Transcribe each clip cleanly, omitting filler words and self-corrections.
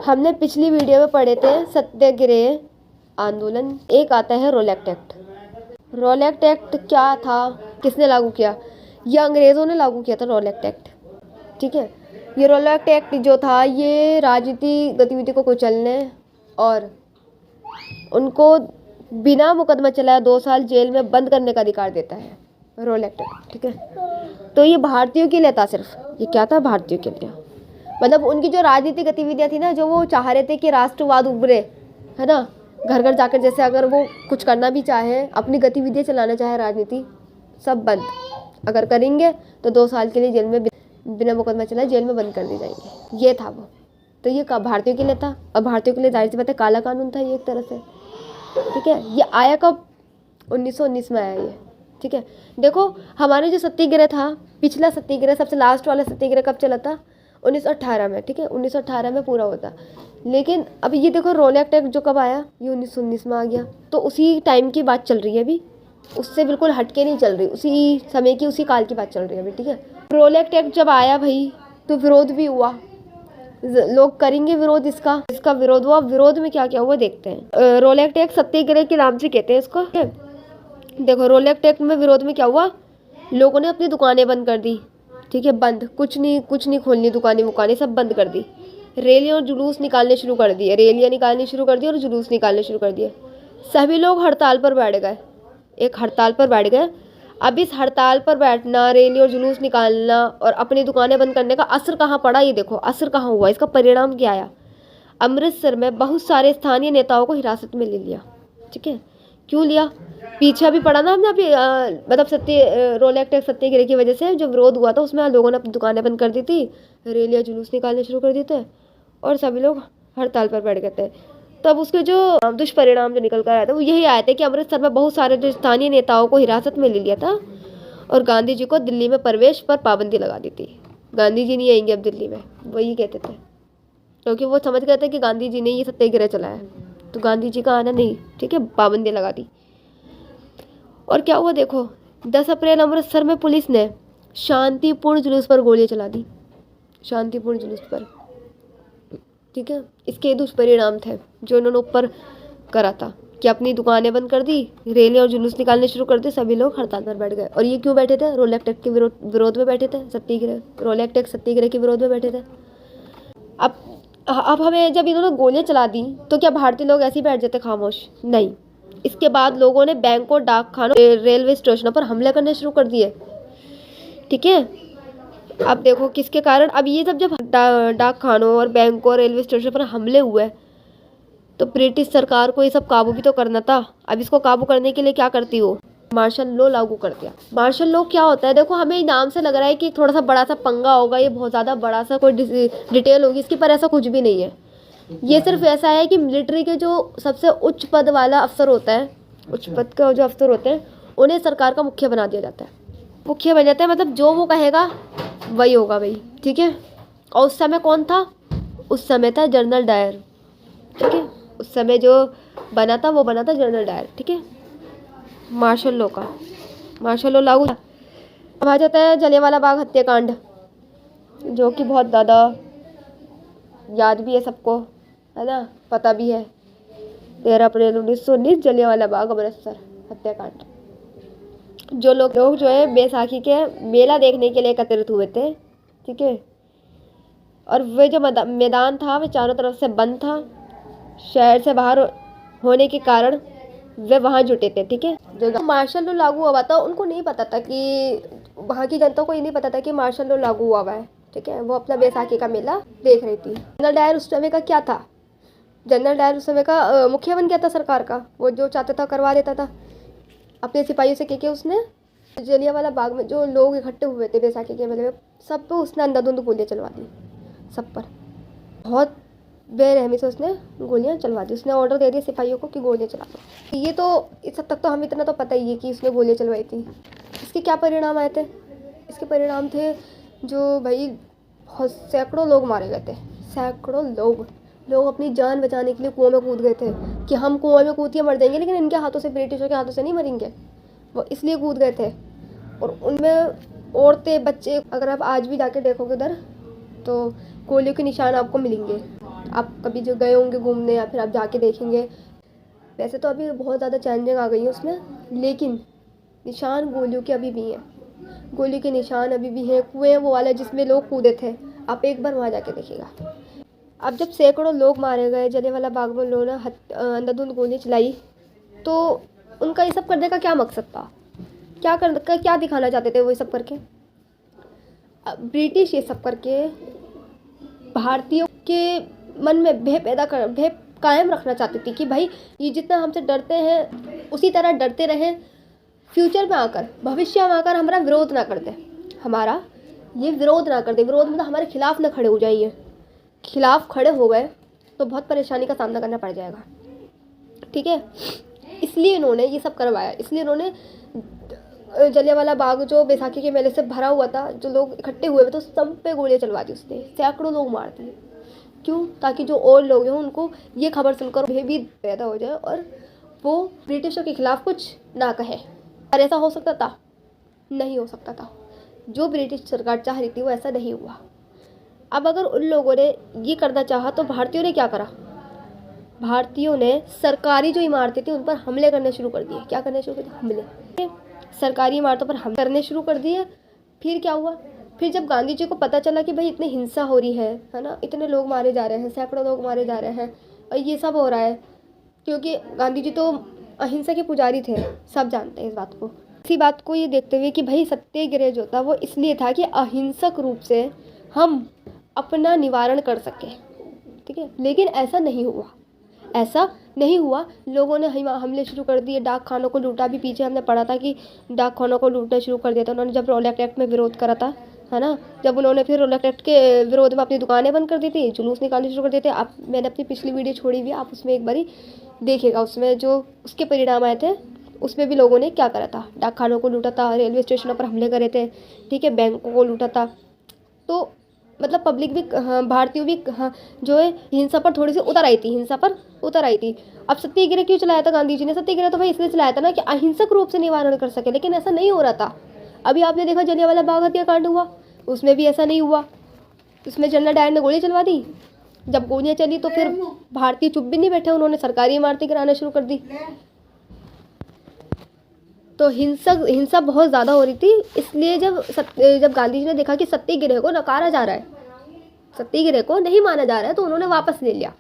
हमने पिछली वीडियो में पढ़े थे सत्याग्रह आंदोलन। एक आता है रोलेक्ट एक्ट। रोलेक्ट एक्ट क्या था, किसने लागू किया? ये अंग्रेज़ों ने लागू किया था रोलेक्ट एक्ट। ठीक है, ये रोलेक्ट एक्ट जो था ये राजनीतिक गतिविधि को कुचलने और उनको बिना मुकदमा चलाए 2 साल जेल में बंद करने का अधिकार देता है रोलेक्ट एक्ट। ठीक है, तो ये भारतीयों के लिए था, सिर्फ ये क्या था, भारतीयों के लिए। मतलब उनकी जो राजनीतिक गतिविधियां थी ना, जो वो चाह रहे थे कि राष्ट्रवाद उभरे, है ना, घर घर जाकर जैसे अगर वो कुछ करना भी चाहे, अपनी गतिविधियां चलाना चाहे, राजनीति, सब बंद अगर करेंगे तो 2 साल के लिए जेल में बिना मुकदमा चलाए जेल में बंद कर दिए जाएंगे। ये था वो। तो ये भारतीयों के लिए था, और भारतीयों के लिए जाहिर सी बात है काला कानून था ये एक तरह से। ठीक है, ये आया कब? 1919 में आया ये। ठीक है, देखो हमारे जो सत्याग्रह था, पिछला सत्याग्रह, सबसे लास्ट वाला सत्याग्रह कब चला था? 1918 में। ठीक है, 1918 में पूरा होता। लेकिन अब ये देखो रोलेक्ट एक्ट जो कब आया, ये 1919 में आ गया। तो उसी टाइम की बात चल रही है अभी, उससे बिल्कुल हटके नहीं चल रही, उसी समय की, उसी काल की बात चल रही है अभी। ठीक है, रोलेक्ट एक्ट जब आया भाई तो विरोध भी हुआ, लोग करेंगे विरोध, इसका विरोध हुआ। विरोध में क्या क्या हुआ देखते हैं। रोलेक्ट एक्ट सत्याग्रह के नाम से कहते हैं इसको। देखो रोलेक्ट एक्ट में विरोध में क्या हुआ, लोगों ने अपनी दुकानें बंद कर दी। ठीक है, बंद, कुछ नहीं खोलनी, दुकानें सब बंद कर दी। रैलियां और जुलूस निकालने शुरू कर दिए, और जुलूस निकालने शुरू कर दिए। सभी लोग हड़ताल पर बैठ गए, एक हड़ताल पर बैठ गए। अब इस हड़ताल पर बैठना, रैली और जुलूस निकालना और अपनी दुकानें बंद करने का असर कहाँ पड़ा, ये देखो असर कहाँ हुआ, इसका परिणाम क्या आया। अमृतसर में बहुत सारे स्थानीय नेताओं को हिरासत में ले लिया। ठीक है, क्यों लिया? पीछे भी पड़ा ना हमने अभी, मतलब रोलेक्ट एक्ट सत्याग्रह की वजह से जो विरोध हुआ था उसमें लोगों ने अपनी दुकानें बंद कर दी थी, रैलियां जुलूस निकालने शुरू कर दिए थे और सभी लोग हड़ताल पर बैठ गए थे। तब उसके जो दुष्परिणाम जो निकल कर आया था वो यही आया था कि अमृतसर में बहुत सारे जो स्थानीय नेताओं को हिरासत में ले लिया था और गांधी जी को दिल्ली में प्रवेश पर पाबंदी लगा दी थी। गांधी जी नहीं आएंगे अब दिल्ली में, वही कहते थे, क्योंकि वो समझ गए थे कि गांधी जी ने ये सत्याग्रह चलाया, तो गांधी जी का आना नहीं। ठीक है, पाबंदी लगा दी। और क्या हुआ देखो, 10 अप्रैल अमृतसर में पुलिस ने शांतिपूर्ण जुलूस पर गोलियां चला दी, शांतिपूर्ण जुलूस पर। ठीक है, इसके दुष्परिणाम थे जो उन्होंने ऊपर करा था कि अपनी दुकानें बंद कर दी, रैली और जुलूस निकालने शुरू कर दिए, सभी लोग हड़ताल पर बैठ गए। और ये क्यों बैठे थे? रोलेक्ट एक्ट के विरोध में बैठे थे, सत्याग्रह, रोलेक्ट एक्ट सत्याग्रह के विरोध में बैठे थे। अब हमें जब इन्होंने गोलियां चला दी तो क्या भारतीय लोग ऐसे ही बैठ जाते खामोश? नहीं, इसके बाद लोगों ने बैंकों, डाकखानों, रेलवे स्टेशनों पर हमले करने शुरू कर दिए। ठीक है, अब देखो किसके कारण, अब ये जब डाकखानों और बैंकों और रेलवे स्टेशन पर हमले हुए तो ब्रिटिश सरकार को ये सब काबू भी तो करना था। अब इसको काबू करने के लिए क्या करती हो, मार्शल लॉ लागू कर दिया। मार्शल लॉ क्या होता है? देखो हमें नाम से लग रहा है कि थोड़ा सा बड़ा सा पंगा होगा, ये बहुत ज़्यादा बड़ा सा कोई डिटेल होगी इसकी, पर ऐसा कुछ भी नहीं है। ये सिर्फ ऐसा है कि मिलिट्री के जो सबसे उच्च पद वाला अफसर होता है, उच्च पद का जो अफसर होते हैं, उन्हें सरकार का मुखिया बना दिया जाता है। मुखिया बन जाता है, मतलब जो वो कहेगा वही होगा भाई। ठीक है, और उस समय कौन था? उस समय था जनरल डायर। ठीक है, उस समय जो बना था वो बना था जनरल डायर। ठीक है, मार्शल लॉ लागू। अब आ जाता है जलियांवाला बाग हत्याकांड, जो कि बहुत ज़्यादा याद भी है सबको, है ना, पता भी है। 13 अप्रैल 1919 जलियांवाला बाग अमृतसर हत्याकांड। जो लोग जो है बैसाखी के मेला देखने के लिए एकत्रित हुए थे। ठीक है, और वे जो मैदान था वे चारों तरफ से बंद था, शहर से बाहर होने के कारण वे वहाँ जुटे थे। ठीक है, जो मार्शल लॉ लागू हुआ था उनको नहीं पता था कि, वहाँ की जनता को ये नहीं पता था कि मार्शल लॉ लागू हुआ है। ठीक है, वो अपना बैसाखी का मेला देख रही थी। जनरल डायर उस समय का क्या था? जनरल डायर उस समय का मुखिया बन गया था सरकार का, वो जो चाहता था करवा देता था अपने सिपाहियों से। क्या उसने जलियांवाला बाग में जो लोग इकट्ठे हुए थे बैसाखी के मेले में, सब पे उसने अंधाधुंध गोलियां चलवा दी, सब पर बहुत बेरहमी से उसने गोलियां चलवा दी। उसने ऑर्डर दे दिया सिपाहियों को कि गोलियां चला दो। ये तो इस हद तक तो हम इतना तो पता ही है कि उसने गोलियां चलवाई थी। इसके क्या परिणाम आए थे? इसके परिणाम थे जो भाई सैकड़ों लोग मारे गए थे, सैकड़ों लोग अपनी जान बचाने के लिए कुआं में कूद गए थे कि हम कुआं में कूद के मर जाएंगे, लेकिन इनके हाथों से, ब्रिटिशों के हाथों से नहीं मरेंगे। वो इसलिए कूद गए थे। और उनमें औरतें, बच्चे, अगर आप आज भी जाके देखोगे उधर तो गोलियों के निशान आपको मिलेंगे। आप कभी जो गए होंगे घूमने या फिर आप जाके देखेंगे। वैसे तो अभी बहुत ज़्यादा चेंजिंग आ गई है उसमें, लेकिन निशान गोलियों के अभी भी हैं। गोली के निशान अभी भी हैं। कुएं वो वाला जिसमें लोग कूदे थे, आप एक बार वहाँ जाके देखिएगा। अब जब सैकड़ों लोग मारे गए, जलियांवाला बाग में लोगों ने अंधाधुंध गोली चलाई, तो उनका ये सब करने का क्या मकसद था? क्या दिखाना चाहते थे वो ये सब करके? ब्रिटिश ये सब करके भारतीयों के मन में भय कायम रखना चाहती थी कि भाई ये जितना हमसे डरते हैं उसी तरह डरते रहें, फ्यूचर में आकर, भविष्य में आकर हमारा विरोध ना कर दे, हमारा ये विरोध ना कर दे। विरोध मतलब हमारे खिलाफ ना खड़े हो जाइए। खिलाफ खड़े हो गए तो बहुत परेशानी का सामना करना पड़ जाएगा, ठीक है। इसलिए इन्होंने ये सब करवाया। इसलिए इन्होंने जलियांवाला बाग जो बैसाखी के मेले से भरा हुआ था, जो लोग इकट्ठे हुए थे, तो सब पे गोलियां चलवा दी उसने। सैकड़ों लोग मार दिए। क्यों? ताकि जो और लोग हैं उनको ये खबर सुनकर भयभीत पैदा हो जाए और वो ब्रिटिशों के खिलाफ कुछ ना कहे। और ऐसा हो सकता था? नहीं हो सकता था। जो ब्रिटिश सरकार चाह रही थी वो ऐसा नहीं हुआ। अब अगर उन लोगों ने ये करना चाहा तो भारतीयों ने क्या करा? भारतीयों ने सरकारी जो इमारतें थी उन पर हमले करने शुरू कर दिए। क्या करने शुरू कर दिए? हमले। सरकारी इमारतों पर हमले करने शुरू कर दिए। फिर क्या हुआ? फिर जब गांधी जी को पता चला कि भाई इतनी हिंसा हो रही है ना, इतने लोग मारे जा रहे हैं, सैकड़ों लोग मारे जा रहे हैं और ये सब हो रहा है, क्योंकि गांधी जी तो अहिंसा के पुजारी थे, सब जानते हैं इस बात को। इसी बात को ये देखते हुए कि भाई सत्याग्रह जो था वो इसलिए था कि अहिंसक रूप से हम अपना निवारण कर सकें, ठीक है। लेकिन ऐसा नहीं हुआ। ऐसा नहीं हुआ। लोगों ने हमले शुरू कर दिए, डाक खानों को लूटा। भी पीछे हमने पढ़ा था कि डाक खानों को लूटना शुरू कर दिया था उन्होंने, जब रॉलेट एक्ट में विरोध करा था, है ना। जब उन्होंने फिर रॉलेट एक्ट के विरोध में अपनी दुकानें बंद कर दी थी, जुलूस निकालने शुरू कर दिए थे। आप, मैंने अपनी पिछली वीडियो छोड़ी हुई है, आप उसमें एक बारी देखिएगा। उसमें जो उसके परिणाम आए थे उसमें भी लोगों ने क्या करा था, डाक खानों को लूटा था, रेलवे स्टेशनों पर हमले करे थे, ठीक है, बैंकों को लूटा था। तो मतलब पब्लिक भी, भारतीयों भी, जो है हिंसा पर थोड़ी सी उतर आई थी, हिंसा पर उतर आई थी। अब सत्याग्रह क्यों चलाया था गांधी जी ने? सत्याग्रह तो भाई इसलिए चलाया था ना कि अहिंसक रूप से निवारण कर सके, लेकिन ऐसा नहीं हो रहा था। अभी आपने देखा जलियांवाला बाग हत्याकांड हुआ, उसमें भी ऐसा नहीं हुआ। उसमें जनरल डायर ने गोली चलवा दी। जब गोलियां चली तो फिर भारतीय चुप भी नहीं बैठे, उन्होंने सरकारी इमारतें गिराना शुरू कर दी। तो हिंसा बहुत ज़्यादा हो रही थी। इसलिए जब गांधी जी ने देखा कि सत्याग्रह को नकारा जा रहा है, सत्याग्रह को नहीं माना जा रहा है, तो उन्होंने वापस ले लिया।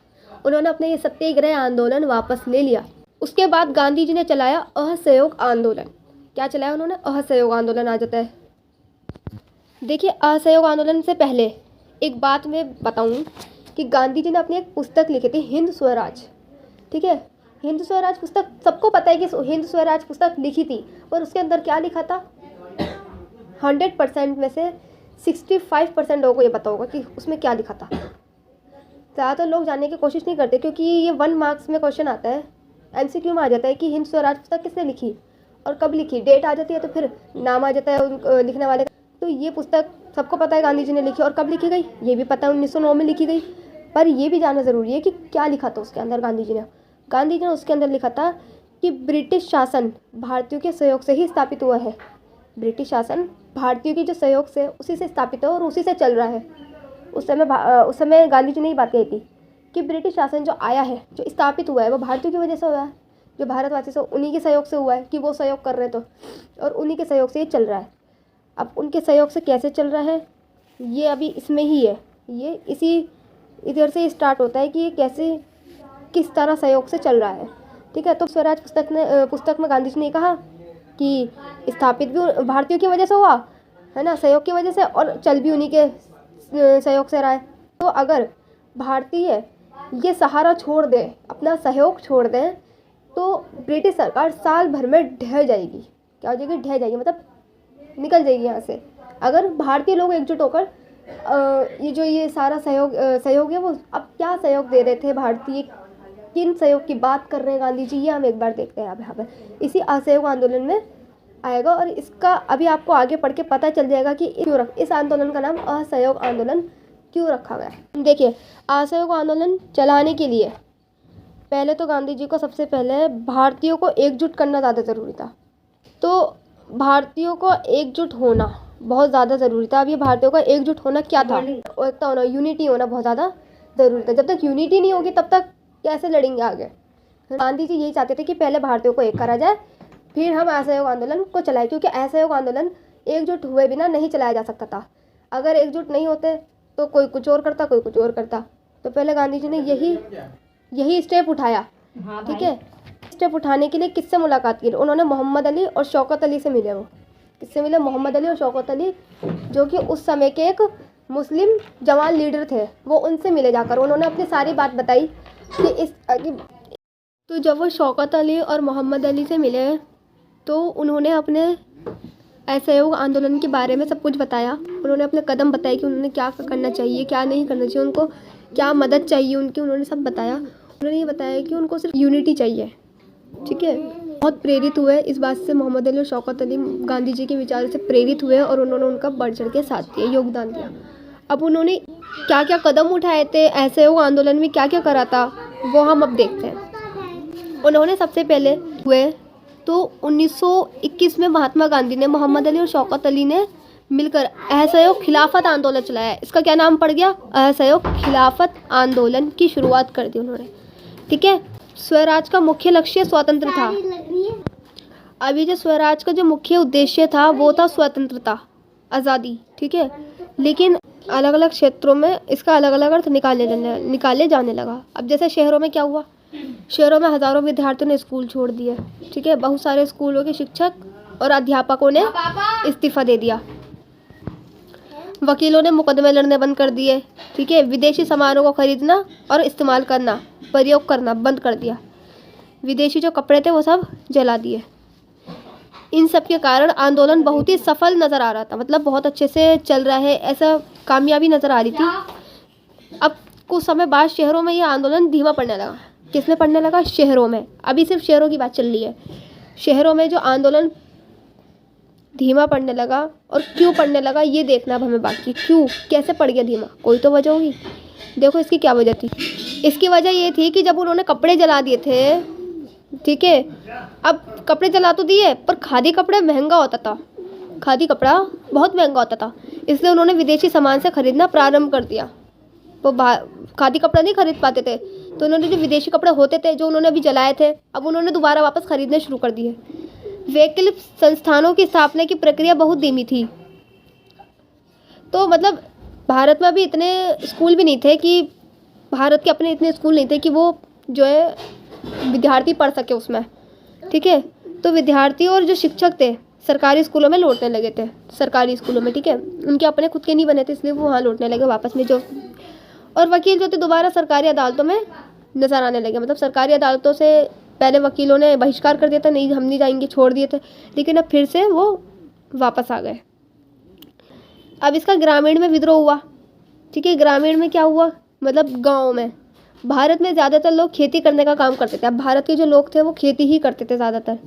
उन्होंने अपने ये सत्याग्रह आंदोलन वापस ले लिया। उसके बाद गांधी जी ने चलाया असहयोग आंदोलन। क्या चलाया उन्होंने? असहयोग आंदोलन आ जाता है। देखिए, असहयोग आंदोलन से पहले एक बात मैं बताऊं कि गांधी जी ने अपनी एक पुस्तक लिखी थी, हिंद स्वराज, ठीक है। हिंद स्वराज पुस्तक, सबको पता है कि हिंद स्वराज पुस्तक लिखी थी, और उसके अंदर क्या लिखा था? 100% में से 65% लोगों को ये पता होगा कि उसमें क्या लिखा था। ज़्यादातर लोग जानने की कोशिश नहीं करते, क्योंकि ये 1 मार्क्स में क्वेश्चन आता है, MCQ में आ जाता है कि हिंद स्वराज पुस्तक किसने लिखी और कब लिखी। डेट आ जाती है तो फिर नाम आ जाता है लिखने वाले का। तो ये पुस्तक सबको पता है गांधी जी ने लिखी, और कब लिखी गई ये भी पता है, 1909 में लिखी गई। पर ये भी जानना ज़रूरी है कि क्या लिखा था उसके अंदर गांधी जी ने उसके अंदर लिखा था कि ब्रिटिश शासन भारतीयों के सहयोग से ही स्थापित हुआ है। ब्रिटिश शासन भारतीयों के जो सहयोग से, उसी से स्थापित है और उसी से चल रहा है। उस समय गांधी जी ने ये बात कही थी कि ब्रिटिश शासन जो आया है, जो स्थापित हुआ है, वो भारतीयों की वजह से हुआ है, जो भारतवासी से, उन्हीं के सहयोग से हुआ है कि वो सहयोग कर रहे तो, और उन्हीं के सहयोग से ये चल रहा है। अब उनके सहयोग से कैसे चल रहा है, ये अभी इसमें ही है। ये इसी इधर से स्टार्ट होता है कि ये कैसे, किस तरह सहयोग से चल रहा है, ठीक है। तो स्वराज पुस्तक में गांधी जी ने कहा कि स्थापित भी भारतीयों की वजह से हुआ है ना, सहयोग की वजह से, और चल भी उन्हीं के सहयोग से रहा है। तो अगर भारतीय ये सहारा छोड़ दें, अपना सहयोग छोड़ दें, तो ब्रिटिश सरकार साल भर में ढह जाएगी। क्या हो जाएगी? ढह जाएगी, मतलब निकल जाएगी यहाँ से। अगर भारतीय लोग एकजुट होकर ये सारा सहयोग है, वो अब क्या सहयोग दे रहे थे भारतीय, किन सहयोग की बात कर रहे हैं गांधी जी, ये हम एक बार देखते हैं। अब यहाँ पर इसी असहयोग आंदोलन में आएगा, और इसका अभी आपको आगे पढ़ के पता चल जाएगा कि इस आंदोलन का नाम असहयोग आंदोलन क्यों रखा गया है। देखिए, असहयोग आंदोलन चलाने के लिए पहले तो गांधी जी को सबसे पहले भारतीयों को एकजुट करना ज़्यादा ज़रूरी था। तो भारतीयों को एकजुट होना बहुत ज़्यादा ज़रूरी था। अब ये भारतीयों का एकजुट होना क्या था? एकता होना, यूनिटी होना बहुत ज़्यादा ज़रूरी था। जब तक यूनिटी नहीं होगी तब तक कैसे लड़ेंगे आगे। गांधी जी यही चाहते थे कि पहले भारतीयों को एक करा जाए, फिर हम असहयोग आंदोलन को चलाएं, क्योंकि असहयोग आंदोलन एकजुट हुए बिना नहीं चलाया जा सकता था। अगर एकजुट नहीं होते तो कोई कुछ और करता, कोई कुछ और करता। तो पहले गांधी जी ने यही स्टेप उठाया। ठीक है, स्टेप उठाने के लिए किससे मुलाकात की? उन्होंने मोहम्मद अली और शौकत अली से मिले। वो किससे मिले? मोहम्मद अली और शौकत अली, जो कि उस समय के एक मुस्लिम जवान लीडर थे। वो उनसे मिले जाकर उन्होंने अपनी सारी बात बताई कि तो जब वो शौकत अली और मोहम्मद अली से मिले तो उन्होंने अपने असहयोग आंदोलन के बारे में सब कुछ बताया। उन्होंने अपने कदम बताए कि उन्होंने क्या करना चाहिए, क्या नहीं करना चाहिए, उनको क्या मदद चाहिए उनकी, उन्होंने सब बताया। उन्होंने ये बताया कि उनको सिर्फ यूनिटी चाहिए। ठीक है, बहुत प्रेरित हुए इस बात से मोहम्मद अली और शौकत अली, गांधी जी के विचारों से प्रेरित हुए और उन्होंने उनका बढ़ चढ़ के साथ दिया, योगदान दिया। अब उन्होंने क्या क्या कदम उठाए थे, असहयोग आंदोलन में क्या क्या करा था, वो हम अब देखते हैं। उन्होंने सबसे पहले हुए तो 1921 में महात्मा गांधी ने, मोहम्मद अली और शौकत अली ने मिलकर असहयोग खिलाफत आंदोलन चलाया। इसका क्या नाम पड़ गया? असहयोग खिलाफत आंदोलन की शुरुआत कर दी उन्होंने। ठीक है, स्वराज का मुख्य लक्ष्य स्वतंत्र था। अभी जो स्वराज का जो मुख्य उद्देश्य था वो था स्वतंत्रता, आज़ादी। ठीक है, लेकिन अलग अलग क्षेत्रों में इसका अलग अलग अर्थ निकाले जाने लगा। अब जैसे शहरों में क्या हुआ, शहरों में हज़ारों विद्यार्थियों ने स्कूल छोड़ दिए। ठीक है, बहुत सारे स्कूलों के शिक्षक और अध्यापकों ने इस्तीफा दे दिया। वकीलों ने मुकदमे लड़ने बंद कर दिए। ठीक है, विदेशी सामानों को खरीदना और इस्तेमाल करना, प्रयोग करना बंद कर दिया। विदेशी जो कपड़े थे वो सब जला दिए। इन सब के कारण आंदोलन बहुत ही सफल नज़र आ रहा था, मतलब बहुत अच्छे से चल रहा है, ऐसा कामयाबी नज़र आ रही थी। अब कुछ समय बाद शहरों में ये आंदोलन धीमा पड़ने लगा। किसमें पड़ने लगा? शहरों में। अभी सिर्फ शहरों की बात चल रही है। शहरों में जो आंदोलन धीमा पड़ने लगा, और क्यों पड़ने लगा ये देखना अब हमें बाकी। क्यों, कैसे पड़ गया धीमा? कोई तो वजह होगी। देखो इसकी क्या वजह थी। इसकी वजह ये थी कि जब उन्होंने कपड़े जला दिए थे, ठीक है, अब कपड़े जला तो दिए पर खादी कपड़े महंगा होता था, खादी कपड़ा बहुत महंगा होता था, इसलिए उन्होंने विदेशी सामान से खरीदना प्रारंभ कर दिया। वो खादी कपड़ा नहीं खरीद पाते थे, तो उन्होंने जो विदेशी कपड़े होते थे जो उन्होंने अभी जलाए थे, अब उन्होंने दोबारा वापस खरीदने शुरू कर दिए। वैकल्पिक संस्थानों की स्थापना की प्रक्रिया बहुत धीमी थी। तो मतलब भारत में अभी इतने स्कूल भी नहीं थे कि, भारत के अपने इतने स्कूल नहीं थे कि वो जो है विद्यार्थी पढ़ सके उसमें। ठीक है, तो विद्यार्थी और जो शिक्षक थे सरकारी स्कूलों में लौटने लगे थे, सरकारी स्कूलों में। ठीक है, उनके अपने खुद के नहीं बने थे, इसलिए वो वहाँ लौटने लगे वापस में। जो और वकील जो थे दोबारा सरकारी अदालतों में नज़र आने लगे। मतलब सरकारी अदालतों से पहले वकीलों ने बहिष्कार कर दिया था, नहीं हम नहीं जाएंगे, छोड़ दिए थे, लेकिन अब फिर से वो वापस आ गए। अब इसका ग्रामीण में विद्रोह हुआ। ठीक है, ग्रामीण में क्या हुआ, मतलब गाँव में। भारत में ज़्यादातर लोग खेती करने का काम करते थे। अब भारत के जो लोग थे वो खेती ही करते थे ज़्यादातर।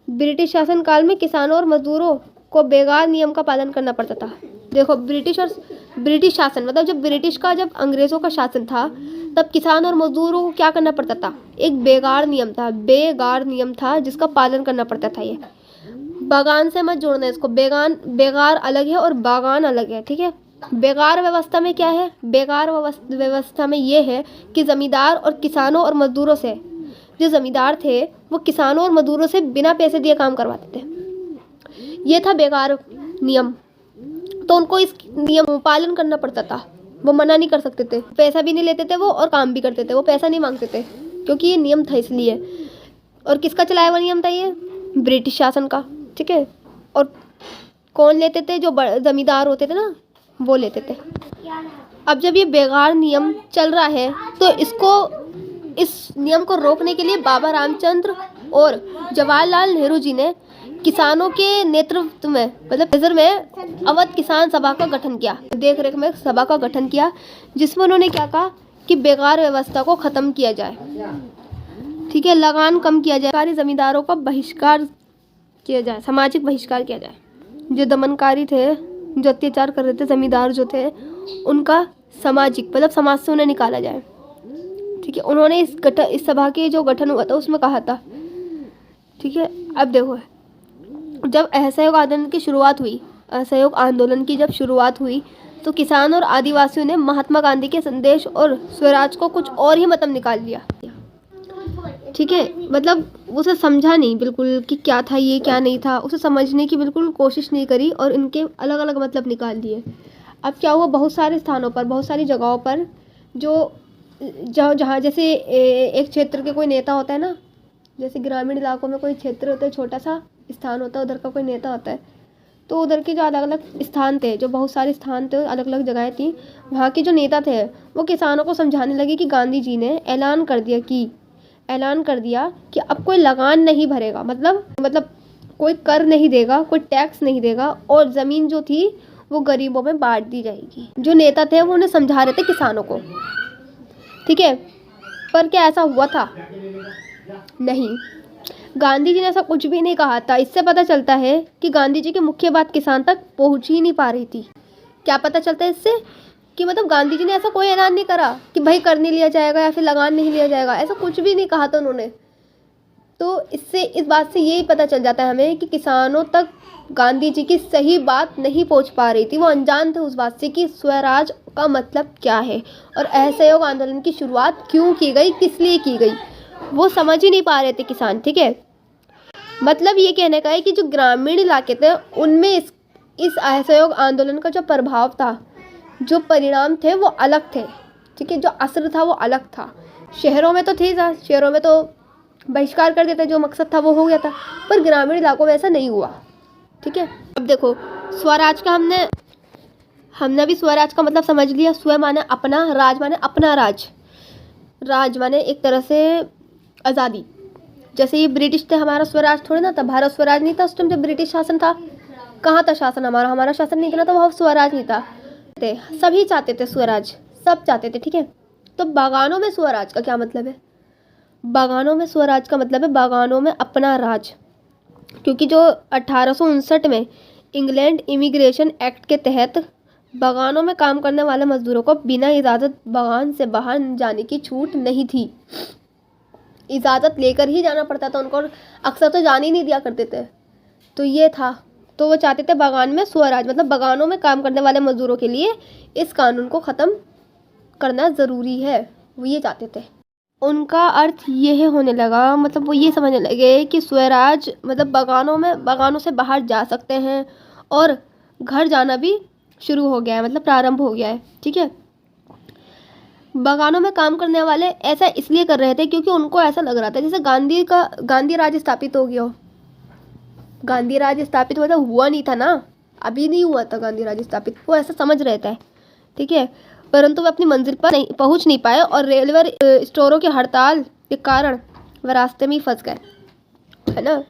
ब्रिटिश शासन काल में किसानों और मजदूरों को बेगार नियम का पालन करना पड़ता था। देखो ब्रिटिश शासन, मतलब जब अंग्रेज़ों का शासन था तब किसान और मजदूरों को क्या करना पड़ता था? एक बेगार नियम था जिसका पालन करना पड़ता था। ये बागान से मत जोड़ना इसको, बेगार अलग है और बागान अलग है। ठीक है, बेगार व्यवस्था में क्या है? बेगार व्यवस्था में ये है कि ज़मींदार और किसानों और मजदूरों से, जो ज़मींदार थे वो किसानों और मजदूरों से बिना पैसे दिए काम करवाते थे। ये था बेगार नियम। तो उनको इस नियम पालन करना पड़ता था, वो मना नहीं कर सकते थे। पैसा भी नहीं लेते थे वो और काम भी करते थे, वो पैसा नहीं मांगते थे क्योंकि ये नियम था इसलिए। और किसका चलाया हुआ नियम था ये? ब्रिटिश शासन का। ठीक है, और कौन लेते थे? जो ज़मींदार होते थे ना, वो लेते थे। अब जब ये बेगार नियम चल रहा है तो इस नियम को रोकने के लिए बाबा रामचंद्र और जवाहरलाल नेहरू जी ने किसानों के नेतृत्व में, मतलब नजर में अवध किसान सभा का गठन किया, देख रेख में सभा का गठन किया, जिसमें उन्होंने क्या कहा कि बेगार व्यवस्था को ख़त्म किया जाए। ठीक है, लगान कम किया जाए, सारे जमींदारों का बहिष्कार किया जाए, सामाजिक बहिष्कार किया जाए। जो दमनकारी थे, जो अत्याचार कर रहे थे जमींदार जो थे, उनका सामाजिक मतलब समाज से उन्हें निकाला जाए। ठीक है, उन्होंने इस सभा के जो गठन हुआ था उसमें कहा था। ठीक है, अब देखो जब असहयोग आंदोलन की जब शुरुआत हुई तो किसान और आदिवासियों ने महात्मा गांधी के संदेश और स्वराज को कुछ और ही मतलब निकाल लिया। ठीक है, मतलब उसे समझा नहीं बिल्कुल कि क्या था ये क्या नहीं था, उसे समझने की बिल्कुल कोशिश नहीं करी और इनके अलग अलग मतलब निकाल दिए। अब क्या हुआ, बहुत सारे स्थानों पर, बहुत सारी जगहों पर जहाँ जैसे एक क्षेत्र के कोई नेता होता है ना, जैसे ग्रामीण इलाकों में कोई क्षेत्र होता है, छोटा सा स्थान होता है, उधर का कोई नेता होता है, तो उधर के जो अलग अलग स्थान थे, जो बहुत सारे स्थान थे, अलग अलग जगहें थी, वहाँ के जो नेता थे वो किसानों को समझाने लगे कि गांधी जी ने ऐलान कर दिया कि अब कोई लगान नहीं भरेगा, मतलब कोई कर नहीं देगा, कोई टैक्स नहीं देगा, और ज़मीन जो थी वो गरीबों में बांट दी जाएगी। जो नेता थे वो उन्हें समझा रहे थे किसानों को। ठीक है, पर क्या ऐसा हुआ था? नहीं, गांधी जी ने ऐसा कुछ भी नहीं कहा था। इससे पता चलता है कि गांधी जी की मुख्य बात किसान तक पहुंच ही नहीं पा रही थी। क्या पता चलता है इससे? कि मतलब गांधी जी ने ऐसा कोई ऐलान नहीं करा कि भाई कर नहीं लिया जाएगा या फिर लगान नहीं लिया जाएगा, ऐसा कुछ भी नहीं कहा था उन्होंने। तो इससे इस बात से यही पता चल जाता है हमें कि किसानों तक गांधी जी की सही बात नहीं पहुंच पा रही थी। वो अनजान थे उस बात से कि स्वराज का मतलब क्या है और असहयोग आंदोलन की शुरुआत क्यों की गई, किस लिए की गई, वो समझ ही नहीं पा रहे थे किसान। ठीक है, मतलब ये कहने का है कि जो ग्रामीण इलाके थे उनमें इस असहयोग आंदोलन का जो प्रभाव था, जो परिणाम थे वो अलग थे। ठीक है, जो असर था वो अलग था। शहरों में तो थे, शहरों में तो बहिष्कार कर देते, जो मकसद था वो हो गया था, पर ग्रामीण इलाकों में ऐसा नहीं हुआ। ठीक है, अब देखो स्वराज का हमने अभी स्वराज का मतलब समझ लिया। स्व माने अपना, राज माने अपना राज माने एक तरह से आज़ादी। जैसे ये ब्रिटिश थे, हमारा स्वराज थोड़ी ना था, भारत स्वराज नहीं था उस टाइम जब ब्रिटिश शासन था। कहाँ था शासन हमारा शासन नहीं करना था, वहाँ स्वराज नहीं था। सभी चाहते थे स्वराज, सब चाहते थे। ठीक है, तो बागानों में स्वराज का क्या मतलब है? बागानों में स्वराज का मतलब है बागानों में अपना राज। क्योंकि जो 1859 में इंग्लैंड इमिग्रेशन एक्ट के तहत बागानों में काम करने वाले मजदूरों को बिना इजाज़त बागान से बाहर जाने की छूट नहीं थी। इजाज़त लेकर ही जाना पड़ता था उनको, अक्सर तो जाने ही नहीं दिया करते थे। तो ये था, तो वो चाहते थे बागान में स्वराज, मतलब बागानों में काम करने वाले मजदूरों के लिए इस कानून को ख़त्म करना ज़रूरी है, वो ये चाहते थे। उनका अर्थ यह होने लगा, मतलब वो ये समझने लगे कि स्वराज मतलब बागानों से बाहर जा सकते हैं और घर जाना भी शुरू हो गया है, मतलब प्रारंभ हो गया है। ठीक है, बागानों में काम करने वाले ऐसा इसलिए कर रहे थे क्योंकि उनको ऐसा लग रहा था जैसे गांधी राज स्थापित हो गया हो। गांधी राज स्थापित मतलब हुआ नहीं था ना, अभी नहीं हुआ था गांधी राज स्थापित, वो ऐसा समझ रहे थे। ठीक है, परंतु वे अपनी मंजिल पर पहुंच नहीं पाए और रेलवे स्टोरों की हड़ताल के कारण वे रास्ते में ही फंस गए, है ना।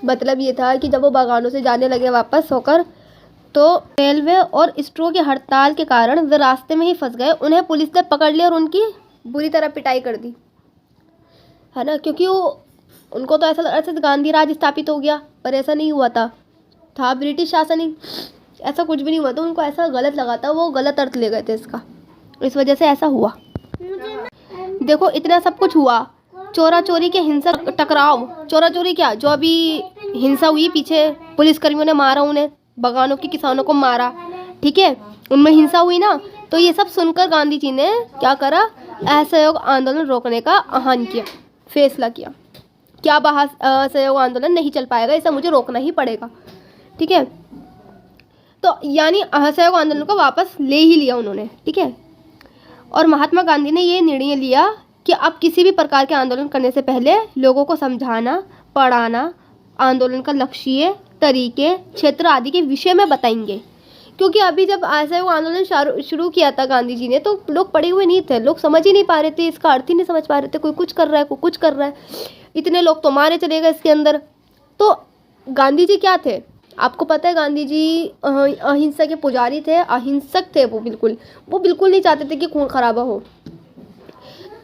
मतलब ये था कि जब वो बागानों से जाने लगे वापस होकर, तो रेलवे और स्टोर की हड़ताल के कारण वे रास्ते में ही फंस गए। उन्हें पुलिस ने पकड़ लिया और उनकी बुरी तरह पिटाई कर दी, है ना। क्योंकि उनको तो ऐसा लग रहा था गांधी राज स्थापित हो गया, पर ऐसा नहीं हुआ था ब्रिटिश शासन ही, ऐसा कुछ भी नहीं हुआ था। उनको ऐसा गलत लगा था, वो गलत अर्थ ले गए थे इसका, इस वजह से ऐसा हुआ। देखो इतना सब कुछ हुआ, चोरा चोरी के हिंसक टकराव, चोरा चोरी क्या, जो अभी हिंसा हुई पीछे पुलिसकर्मियों ने मारा, उन्हें बागानों के किसानों को मारा, ठीक है, उनमें हिंसा हुई ना। तो ये सब सुनकर गांधी जी ने क्या करा, असहयोग आंदोलन रोकने का आह्वान किया, फैसला किया क्या असहयोग आंदोलन नहीं चल पाएगा, इसे मुझे रोकना ही पड़ेगा। ठीक है, तो यानी असहयोग आंदोलन को वापस ले ही लिया उन्होंने। ठीक है, और महात्मा गांधी ने ये निर्णय लिया कि अब किसी भी प्रकार के आंदोलन करने से पहले लोगों को समझाना, पढ़ाना, आंदोलन का लक्ष्य, तरीके, क्षेत्र आदि के विषय में बताएंगे। क्योंकि अभी जब असहयोग आंदोलन शुरू किया था गांधी जी ने, तो लोग पढ़े हुए नहीं थे, लोग समझ ही नहीं पा रहे थे, इसका अर्थ ही नहीं समझ पा रहे थे, कोई कुछ कर रहा है, कोई कुछ कर रहा है, इतने लोग तो मारे चले गए इसके अंदर। तो गांधी जी क्या थे, आपको पता है, गांधी जी अहिंसा के पुजारी थे, अहिंसक थे। वो बिल्कुल नहीं चाहते थे कि खून खराबा हो।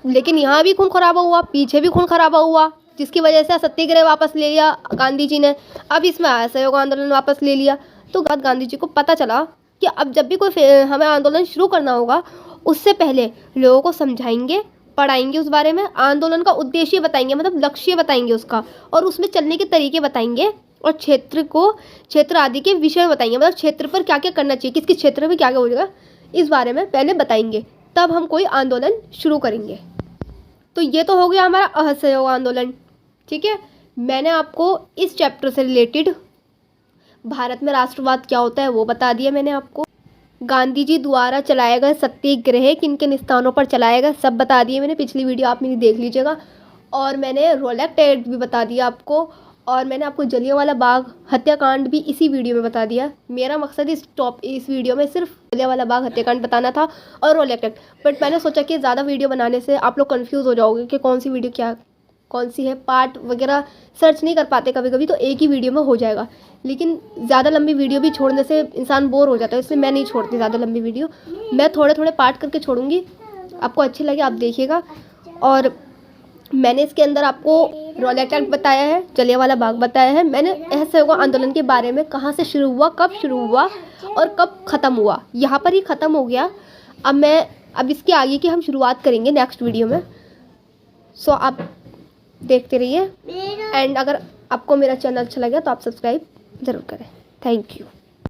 लेकिन यहाँ भी खून खराबा हुआ, पीछे भी खून खराबा हुआ, जिसकी वजह से सत्याग्रह वापस ले लिया गांधी जी ने। अब इसमें असहयोग आंदोलन वापस ले लिया। तो गांधी जी को पता चला कि अब जब भी कोई हमें आंदोलन शुरू करना होगा, उससे पहले लोगों को समझाएंगे, पढ़ाएंगे उस बारे में, आंदोलन का उद्देश्य बताएंगे, मतलब लक्ष्य बताएंगे उसका, और उसमें चलने के तरीके बताएंगे, और क्षेत्र आदि के विषय बताएंगे, मतलब क्षेत्र पर क्या क्या करना चाहिए, किस किस क्षेत्र में क्या क्या हो जाएगा, इस बारे में पहले बताएंगे, तब हम कोई आंदोलन शुरू करेंगे। तो ये तो हो गया हमारा असहयोग आंदोलन, ठीक है। मैंने आपको इस चैप्टर से रिलेटेड भारत में राष्ट्रवाद क्या होता है वो बता दिया मैंने आपको। गांधी जी द्वारा चलाया गया सत्याग्रह किन किन स्थानों पर चलाया गया सब बता दिए मैंने, पिछली वीडियो आप मेरी देख लीजिएगा। और मैंने रोलेक्ट एक्ट भी बता दिया आपको, और मैंने आपको जलियांवाला बाग हत्याकांड भी इसी वीडियो में बता दिया। मेरा मकसद इस वीडियो में सिर्फ जलियांवाला बाग हत्याकांड बताना था और रोलेक्ट एक्ट, बट मैंने सोचा कि ज़्यादा वीडियो बनाने से आप लोग कंफ्यूज हो जाओगे कि कौन सी वीडियो क्या कौन सी है, पार्ट वगैरह सर्च नहीं कर पाते कभी कभी, तो एक ही वीडियो में हो जाएगा। लेकिन ज़्यादा लंबी वीडियो भी छोड़ने से इंसान बोर हो जाता है, इसलिए मैं नहीं छोड़ती ज़्यादा लंबी वीडियो, मैं थोड़े थोड़े पार्ट करके छोड़ूंगी। आपको अच्छे लगे आप देखिएगा। और मैंने इसके अंदर आपको रोलेक्ट एक्ट बताया है, जलियांवाला बाग बताया है, मैंने असहयोग आंदोलन के बारे में कहाँ से शुरू हुआ, कब शुरू हुआ और कब ख़त्म हुआ, यहाँ पर ही ख़त्म हो गया। अब इसके आगे की हम शुरुआत करेंगे नेक्स्ट वीडियो में। सो आप देखते रहिए, एंड अगर आपको मेरा चैनल अच्छा लगा तो आप सब्सक्राइब ज़रूर करें। Thank you.